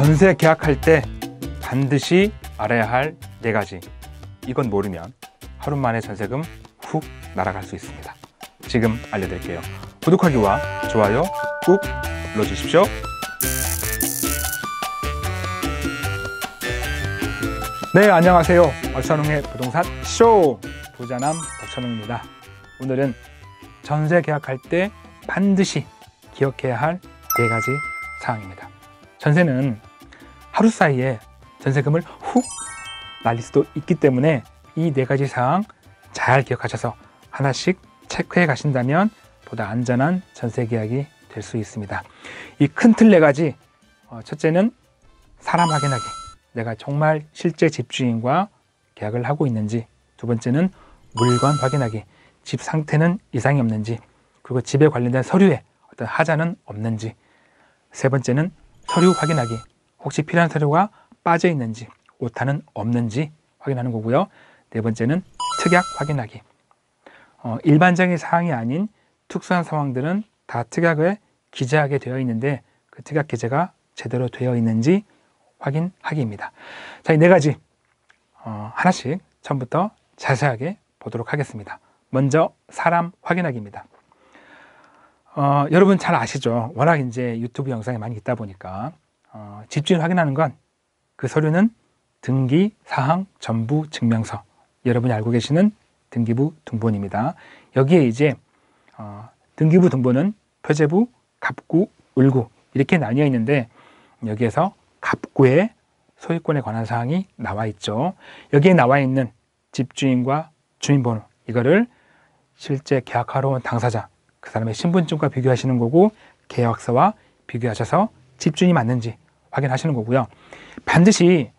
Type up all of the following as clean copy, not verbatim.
전세 계약할 때 반드시 알아야 할 4가지. 이건 모르면 하루 만에 전세금 훅 날아갈 수 있습니다. 지금 알려드릴게요. 구독하기와 좋아요 꾹 눌러주십시오. 네, 안녕하세요. 박찬웅의 부동산 쇼! 부자남 박찬웅입니다. 오늘은 전세 계약할 때 반드시 기억해야 할 4가지 사항입니다. 전세는 하루 사이에 전세금을 훅 날릴 수도 있기 때문에 이 4가지 사항 잘 기억하셔서 하나씩 체크해 가신다면 보다 안전한 전세 계약이 될 수 있습니다. 이 큰 틀 4가지, 첫째는 사람 확인하기. 내가 정말 실제 집주인과 계약을 하고 있는지. 두 번째는 물건 확인하기. 집 상태는 이상이 없는지. 그리고 집에 관련된 서류에 어떤 하자는 없는지. 세 번째는 서류 확인하기. 혹시 필요한 서류가 빠져 있는지, 오타는 없는지 확인하는 거고요. 네 번째는 특약 확인하기. 일반적인 사항이 아닌 특수한 상황들은 다 특약에 기재하게 되어 있는데 그 특약 기재가 제대로 되어 있는지 확인하기입니다. 자, 이 4가지 하나씩 처음부터 자세하게 보도록 하겠습니다. 먼저 사람 확인하기입니다. 여러분 잘 아시죠? 워낙 이제 유튜브 영상이 많이 있다 보니까 집주인 확인하는 건 그 서류는 등기, 사항, 전부 증명서, 여러분이 알고 계시는 등기부 등본입니다. 여기에 이제 등기부 등본은 표제부, 갑구, 을구 이렇게 나뉘어 있는데 여기에서 갑구의 소유권에 관한 사항이 나와 있죠. 여기에 나와 있는 집주인과 주민번호, 이거를 실제 계약하러 온 당사자, 그 사람의 신분증과 비교하시는 거고 계약서와 비교하셔서 집주인이 맞는지 확인하시는 거고요. 반드시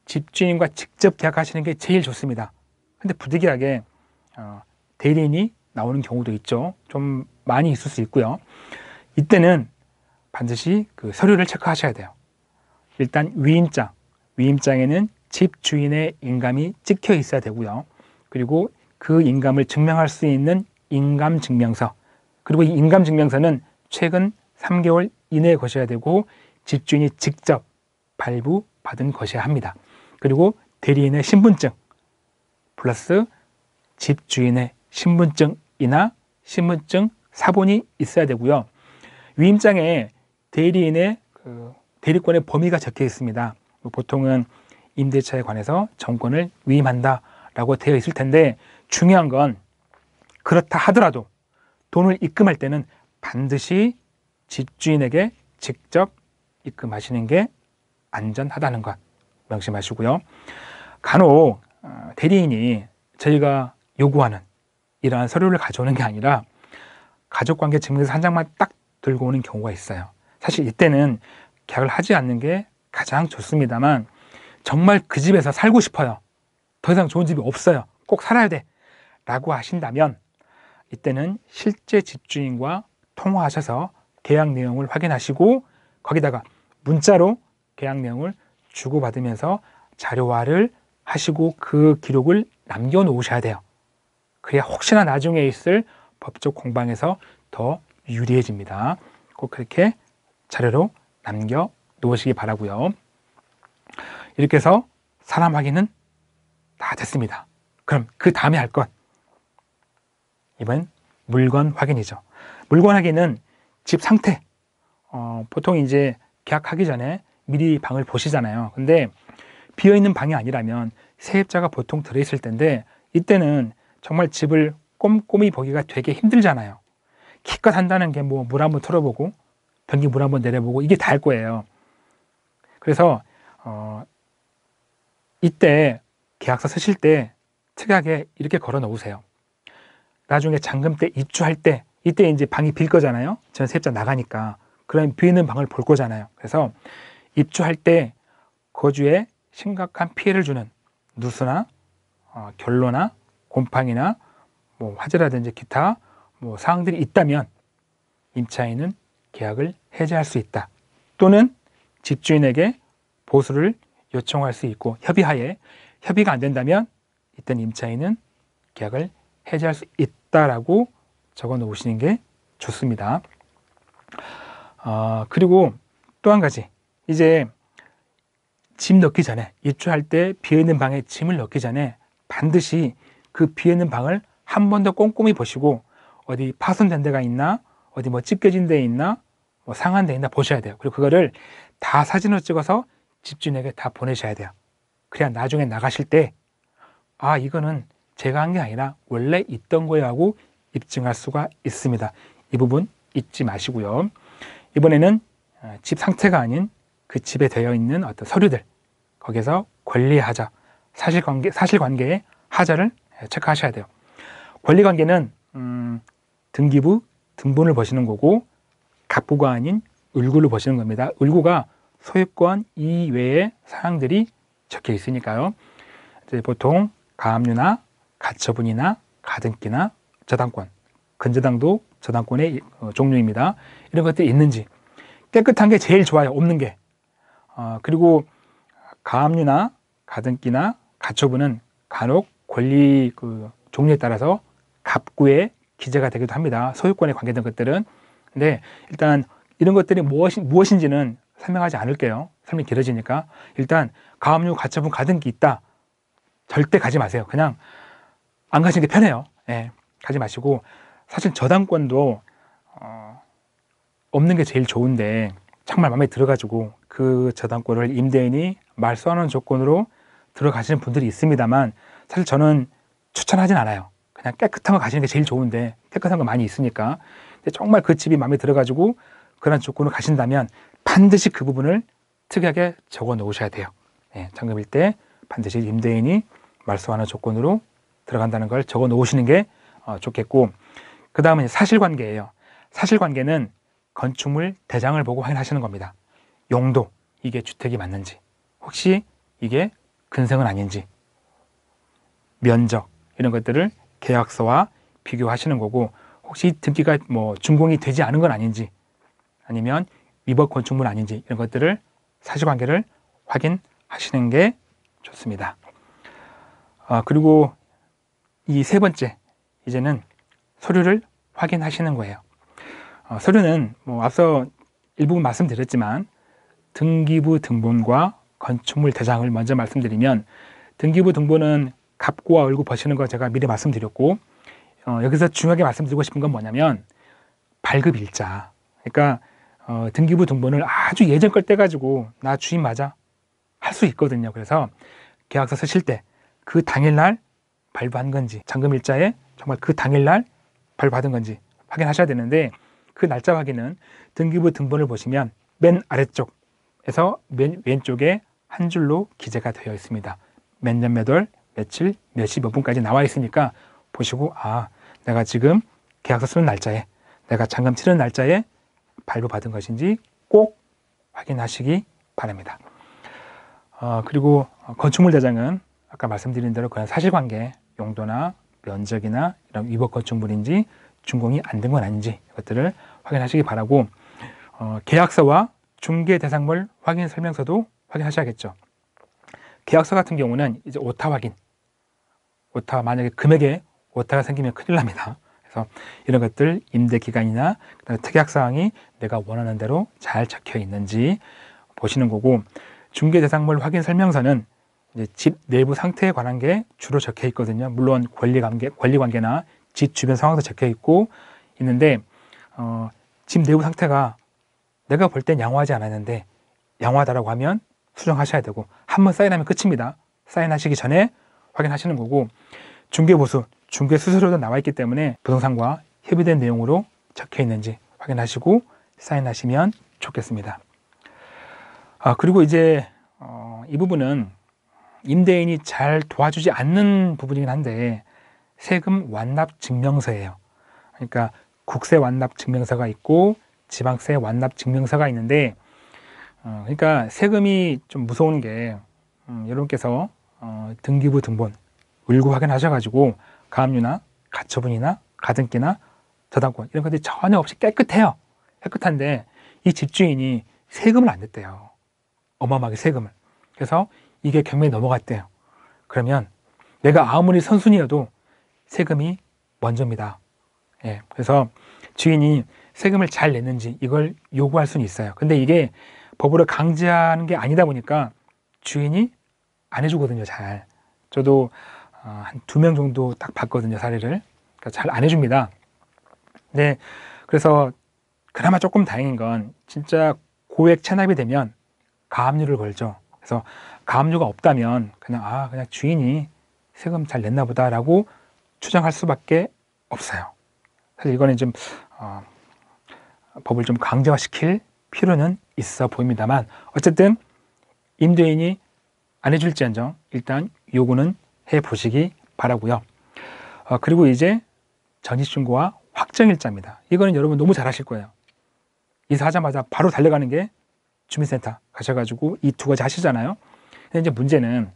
집주인과 직접 계약하시는 게 제일 좋습니다. 근데 부득이하게 대리인이 나오는 경우도 있죠. 좀 많이 있을 수 있고요. 이때는 반드시 그 서류를 체크하셔야 돼요. 일단 위임장에는 집주인의 인감이 찍혀 있어야 되고요. 그리고 그 인감을 증명할 수 있는 인감증명서, 그리고 이 인감증명서는 최근 3개월 이내에 거셔야 되고 집주인이 직접 발부받은 것이어야 합니다. 그리고 대리인의 신분증 플러스 집주인의 신분증이나 신분증 사본이 있어야 되고요. 위임장에 대리인의 대리권의 범위가 적혀 있습니다. 보통은 임대차에 관해서 정권을 위임한다라고 되어 있을 텐데 중요한 건 그렇다 하더라도 돈을 입금할 때는 반드시 집주인에게 직접 입금하시는 게 안전하다는 것 명심하시고요. 간혹 대리인이 저희가 요구하는 이러한 서류를 가져오는 게 아니라 가족관계 증명서 한 장만 딱 들고 오는 경우가 있어요. 사실 이때는 계약을 하지 않는 게 가장 좋습니다만 정말 그 집에서 살고 싶어요. 더 이상 좋은 집이 없어요. 꼭 살아야 돼 라고 하신다면 이때는 실제 집주인과 통화하셔서 계약 내용을 확인하시고 거기다가 문자로 계약 내용을 주고받으면서 자료화를 하시고 그 기록을 남겨놓으셔야 돼요. 그래야 혹시나 나중에 있을 법적 공방에서 더 유리해집니다. 꼭 그렇게 자료로 남겨놓으시기 바라고요. 이렇게 해서 사람 확인은 다 됐습니다. 그럼 그 다음에 할 것, 이번 물건 확인이죠. 물건 확인은 집 상태, 보통 이제 계약하기 전에 미리 방을 보시잖아요. 근데 비어있는 방이 아니라면 세입자가 보통 들어있을 텐데 이때는 정말 집을 꼼꼼히 보기가 되게 힘들잖아요. 기껏 한다는 게 뭐 물 한번 틀어보고 변기 물 한번 내려보고 이게 다일 거예요. 그래서 이때 계약서 쓰실 때 특이하게 이렇게 걸어 놓으세요. 나중에 잔금 때 입주할 때 이때 이제 방이 빌 거잖아요. 전 세입자 나가니까. 그럼 비어있는 방을 볼 거잖아요. 그래서 입주할 때 거주에 심각한 피해를 주는 누수나 결로나 곰팡이나 뭐 화재라든지 기타 뭐 사항들이 있다면 임차인은 계약을 해지할 수 있다. 또는 집주인에게 보수를 요청할 수 있고 협의하에 협의가 안 된다면 이때는 임차인은 계약을 해지할 수 있다라고 적어 놓으시는 게 좋습니다. 그리고 또 한 가지, 이제 짐 넣기 전에, 입주할 때 비어있는 방에 짐을 넣기 전에 반드시 그 비어있는 방을 한 번 더 꼼꼼히 보시고 어디 파손된 데가 있나, 어디 뭐 찢겨진 데 있나, 뭐 상한 데 있나 보셔야 돼요. 그리고 그거를 다 사진으로 찍어서 집주인에게 다 보내셔야 돼요. 그래야 나중에 나가실 때 아, 이거는 제가 한 게 아니라 원래 있던 거예요 하고 입증할 수가 있습니다. 이 부분 잊지 마시고요. 이번에는 집 상태가 아닌 그 집에 되어 있는 어떤 서류들, 거기서 권리하자, 사실관계의 하자를 체크하셔야 돼요. 권리관계는 등기부 등본을 보시는 거고, 갑구가 아닌 을구를 보시는 겁니다. 을구가 소유권 이외의 사항들이 적혀 있으니까요. 이제 보통 가압류나 가처분이나 가등기나 저당권, 근저당도 저당권의 종류입니다. 이런 것들이 있는지, 깨끗한 게 제일 좋아요. 없는 게. 그리고 가압류나 가등기나 가처분은 간혹 권리 종류에 따라서 갑구에 기재가 되기도 합니다. 소유권에 관계된 것들은. 근데 일단 이런 것들이 무엇인지는 설명하지 않을게요. 설명이 길어지니까. 일단 가압류, 가처분, 가등기 있다. 절대 가지 마세요. 그냥 안 가시는 게 편해요. 예, 가지 마시고, 사실 저당권도 없는 게 제일 좋은데 정말 마음에 들어가지고 그 저당권을 임대인이 말소하는 조건으로 들어가시는 분들이 있습니다만, 사실 저는 추천하진 않아요. 그냥 깨끗한 거 가시는 게 제일 좋은데, 깨끗한 거 많이 있으니까. 근데 정말 그 집이 마음에 들어가지고 그런 조건을 가신다면 반드시 그 부분을 특이하게 적어 놓으셔야 돼요. 예, 잔금일 때 반드시 임대인이 말소하는 조건으로 들어간다는 걸 적어 놓으시는 게 좋겠고, 그 다음은 사실관계예요. 사실관계는 건축물 대장을 보고 확인하시는 겁니다. 용도, 이게 주택이 맞는지, 혹시 이게 근생은 아닌지, 면적, 이런 것들을 계약서와 비교하시는 거고, 혹시 등기가 뭐 준공이 되지 않은 건 아닌지, 아니면 위법 건축물 아닌지, 이런 것들을 사실관계를 확인하시는 게 좋습니다. 그리고 이 세 번째, 이제는 서류를 확인하시는 거예요. 서류는 뭐 앞서 일부분 말씀드렸지만 등기부 등본과 건축물 대장을 먼저 말씀드리면, 등기부 등본은 갑구와 을구 보시는 거 제가 미리 말씀드렸고, 여기서 중요하게 말씀드리고 싶은 건 뭐냐면 발급일자. 그러니까 등기부 등본을 아주 예전 걸 떼가지고 나 주인 맞아 할 수 있거든요. 그래서 계약서 쓰실 때 그 당일날 발부한 건지, 잔금일자에 정말 그 당일날 발부받은 건지 확인하셔야 되는데, 그 날짜 확인은 등기부 등본을 보시면 맨 아래쪽에서 맨 왼쪽에 한 줄로 기재가 되어 있습니다. 몇 년 몇 월 며칠 몇 시 몇 분까지 나와 있으니까 보시고, 아, 내가 지금 계약서 쓰는 날짜에, 내가 잔금 치르는 날짜에 발부받은 것인지 꼭 확인하시기 바랍니다. 그리고 건축물 대장은 아까 말씀드린 대로 그런 사실관계, 용도나 면적이나 이런 위법 건축물인지 준공이 안 된 건 아닌지 이것들을 확인하시기 바라고, 계약서와 중개 대상물 확인 설명서도 확인하셔야겠죠. 계약서 같은 경우는 이제 오타 확인, 오타, 만약에 금액에 오타가 생기면 큰일 납니다. 그래서 이런 것들, 임대 기간이나 특약 사항이 내가 원하는 대로 잘 적혀 있는지 보시는 거고, 중개 대상물 확인 설명서는 이제 집 내부 상태에 관한 게 주로 적혀 있거든요. 물론 권리 관계나 집 주변 상황도 적혀 있는데, 집 내부 상태가 내가 볼 땐 양호하지 않았는데 양호하다라고 하면 수정하셔야 되고, 한번 사인하면 끝입니다. 사인하시기 전에 확인하시는 거고, 중개보수, 중개 수수료도 나와 있기 때문에 부동산과 협의된 내용으로 적혀 있는지 확인하시고 사인하시면 좋겠습니다. 그리고 이제 이 부분은 임대인이 잘 도와주지 않는 부분이긴 한데, 세금 완납 증명서예요. 그러니까 국세 완납 증명서가 있고 지방세 완납 증명서가 있는데, 그러니까 세금이 좀 무서운 게, 여러분께서 등기부 등본 을구 확인하셔가지고 가압류나 가처분이나 가등기나 저당권 이런 것들이 전혀 없이 깨끗해요. 깨끗한데 이 집주인이 세금을 안 냈대요. 어마어마하게 세금을. 그래서 이게 경매에 넘어갔대요. 그러면 내가 아무리 선순위여도 세금이 먼저입니다. 예, 그래서 주인이 세금을 잘 냈는지 이걸 요구할 수는 있어요. 근데 이게 법으로 강제하는 게 아니다 보니까 주인이 안 해주거든요. 잘. 저도 한 2명 정도 딱 봤거든요. 사례를. 그러니까 잘 안 해줍니다. 네, 그래서 그나마 조금 다행인 건 진짜 고액 체납이 되면 가압류를 걸죠. 그래서 가압류가 없다면 그냥 주인이 세금 잘 냈나 보다라고 추정할 수밖에 없어요. 사실 이거는 좀 법을 좀 강제화시킬 필요는 있어 보입니다만, 어쨌든 임대인이 안 해줄지언정 일단 요구는 해보시기 바라고요. 그리고 이제 전입신고와 확정일자입니다. 이거는 여러분 너무 잘 아실 거예요. 이사하자마자 바로 달려가는 게 주민센터 가셔가지고 이 2가지 하시잖아요. 근데 이제 문제는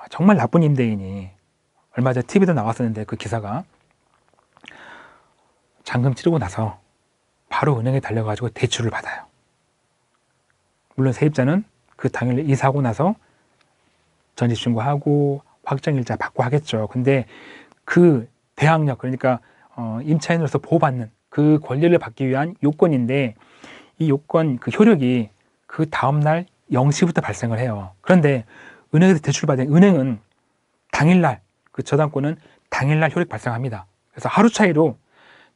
정말 나쁜 임대인이, 얼마 전 TV도 나왔었는데 그 기사가, 잔금 치르고 나서 바로 은행에 달려가지고 대출을 받아요. 물론 세입자는 그 당일 이사하고 나서 전입신고하고 확정일자 받고 하겠죠. 근데 그 대항력, 그러니까 임차인으로서 보호받는 그 권리를 받기 위한 요건인데, 이 요건 그 효력이 그 다음날 0시부터 발생을 해요. 그런데 은행에서 대출을 받은 은행은 당일날, 그 저당권은 당일날 효력 발생합니다. 그래서 하루 차이로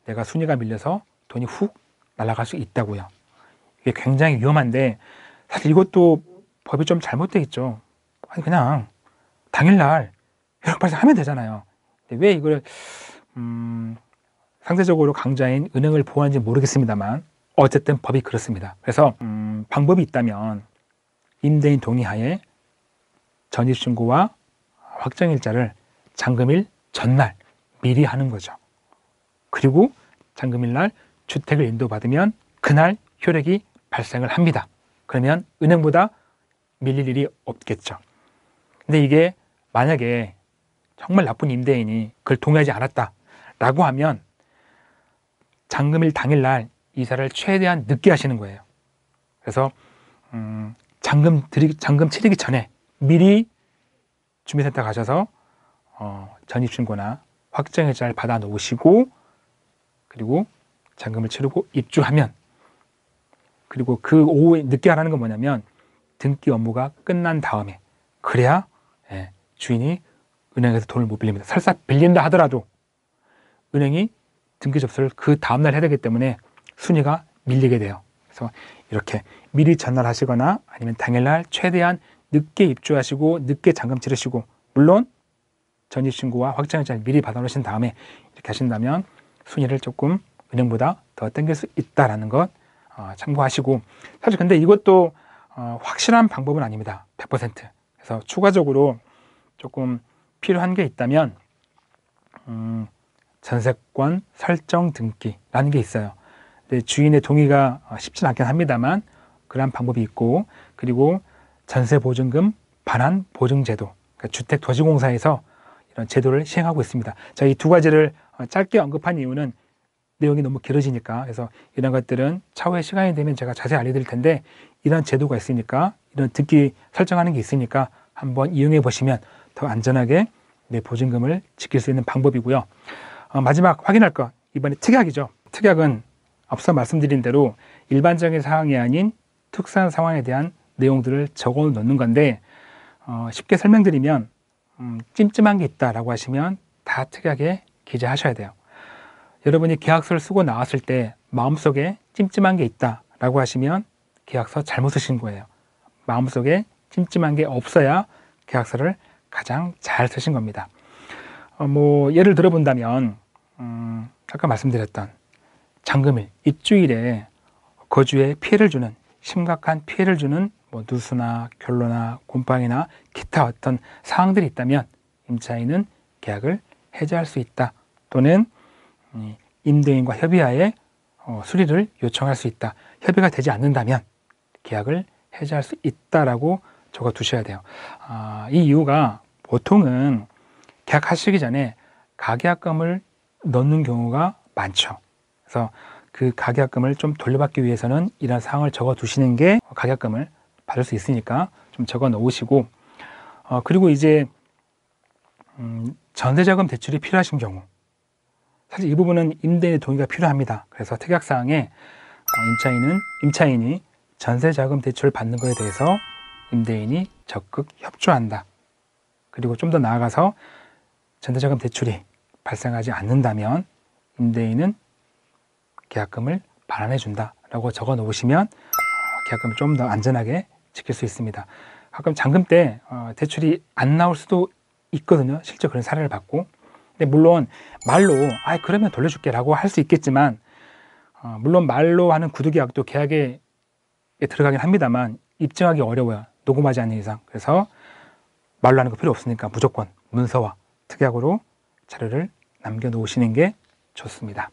내가 순위가 밀려서 돈이 훅 날아갈 수 있다고요. 이게 굉장히 위험한데, 사실 이것도 법이 좀 잘못되어 있죠. 아니 그냥 당일날 효력 발생하면 되잖아요. 근데 왜 이걸 상대적으로 강자인 은행을 보호하는지 모르겠습니다만 어쨌든 법이 그렇습니다. 그래서 방법이 있다면 임대인 동의하에 전입신고와 확정일자를 잔금일 전날 미리 하는 거죠. 그리고 잔금일날 주택을 인도받으면 그날 효력이 발생을 합니다. 그러면 은행보다 밀릴 일이 없겠죠. 근데 이게 만약에 정말 나쁜 임대인이 그걸 동의하지 않았다라고 하면 잔금일 당일날 이사를 최대한 늦게 하시는 거예요. 그래서 잔금 치르기 전에 미리 주민센터 가셔서 전입신고나 확정일자를 받아 놓으시고, 그리고 잔금을 치르고 입주하면, 그리고 그 오후에 늦게 하라는 건 뭐냐면 등기 업무가 끝난 다음에, 그래야 주인이 은행에서 돈을 못 빌립니다. 설사 빌린다 하더라도 은행이 등기 접수를 그 다음날 해야 되기 때문에 순위가 밀리게 돼요. 그래서 이렇게 미리 전날 하시거나 아니면 당일날 최대한 늦게 입주하시고 늦게 잔금 치르시고, 물론 전입신고와 확정일자를 미리 받아놓으신 다음에 이렇게 하신다면 순위를 조금 은행보다 더 당길 수 있다는 것 참고하시고, 사실 근데 이것도 확실한 방법은 아닙니다. 100%. 그래서 추가적으로 조금 필요한 게 있다면 전세권 설정 등기라는 게 있어요. 근데 주인의 동의가 쉽지는 않긴 합니다만 그런 방법이 있고, 그리고 전세보증금 반환 보증제도, 그러니까 주택도시공사에서 이런 제도를 시행하고 있습니다. 자, 이 2가지를 짧게 언급한 이유는 내용이 너무 길어지니까, 그래서 이런 것들은 차후에 시간이 되면 제가 자세히 알려드릴 텐데, 이런 제도가 있으니까, 이런 등기 설정하는 게 있으니까 한번 이용해 보시면 더 안전하게 내 보증금을 지킬 수 있는 방법이고요. 마지막 확인할 것, 이번에 특약이죠. 특약은 앞서 말씀드린 대로 일반적인 상황이 아닌 특수한 상황에 대한 내용들을 적어 놓는 건데, 쉽게 설명드리면 찜찜한 게 있다라고 하시면 다 특약에 기재하셔야 돼요. 여러분이 계약서를 쓰고 나왔을 때 마음속에 찜찜한 게 있다라고 하시면 계약서 잘못 쓰신 거예요. 마음속에 찜찜한 게 없어야 계약서를 가장 잘 쓰신 겁니다. 예를 들어본다면 아까 말씀드렸던 잔금일, 입주일에 거주에 피해를 주는, 심각한 피해를 주는 누수나 결로나 곰팡이나 기타 어떤 사항들이 있다면 임차인은 계약을 해지할 수 있다, 또는 임대인과 협의하에 수리를 요청할 수 있다. 협의가 되지 않는다면 계약을 해지할 수 있다라고 적어 두셔야 돼요. 이 이유가 보통은 계약하시기 전에 가계약금을 넣는 경우가 많죠. 그래서 그 가계약금을 좀 돌려받기 위해서는 이런 사항을 적어 두시는 게 가계약금을 받을 수 있으니까 좀 적어 놓으시고, 그리고 이제 전세자금 대출이 필요하신 경우, 사실 이 부분은 임대인의 동의가 필요합니다. 그래서 특약사항에 임차인이 전세자금 대출을 받는 것에 대해서 임대인이 적극 협조한다. 그리고 좀 더 나아가서 전세자금 대출이 발생하지 않는다면 임대인은 계약금을 반환해 준다라고 적어 놓으시면 계약금을 좀 더 안전하게 지킬 수 있습니다. 가끔 잔금 때 대출이 안 나올 수도 있거든요. 실제 그런 사례를 봤고. 근데 물론 말로 그러면 돌려줄게 라고 할 수 있겠지만 물론 말로 하는 구두계약도 계약에 들어가긴 합니다만 입증하기 어려워요. 녹음하지 않는 이상. 그래서 말로 하는 거 필요 없으니까 무조건 문서와 특약으로 자료를 남겨놓으시는 게 좋습니다.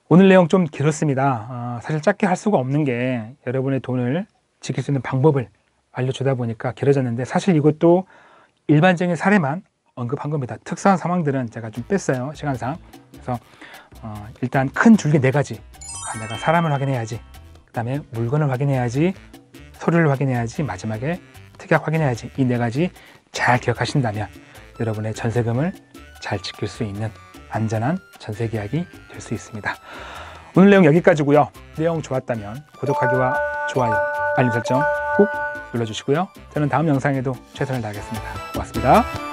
오늘 내용 좀 길었습니다. 사실 짧게 할 수가 없는 게 여러분의 돈을 지킬 수 있는 방법을 알려주다 보니까 길어졌는데 사실 이것도 일반적인 사례만 언급한 겁니다. 특수한 상황들은 제가 좀 뺐어요. 시간상. 그래서 일단 큰 줄기 4가지. 내가 사람을 확인해야지. 그 다음에 물건을 확인해야지. 서류를 확인해야지. 마지막에 특약 확인해야지. 이 4가지 잘 기억하신다면 여러분의 전세금을 잘 지킬 수 있는 안전한 전세 계약이 될 수 있습니다. 오늘 내용 여기까지고요. 내용 좋았다면 구독하기와 좋아요, 알림 설정 꼭 눌러주시고요. 저는 다음 영상에도 최선을 다하겠습니다. 고맙습니다.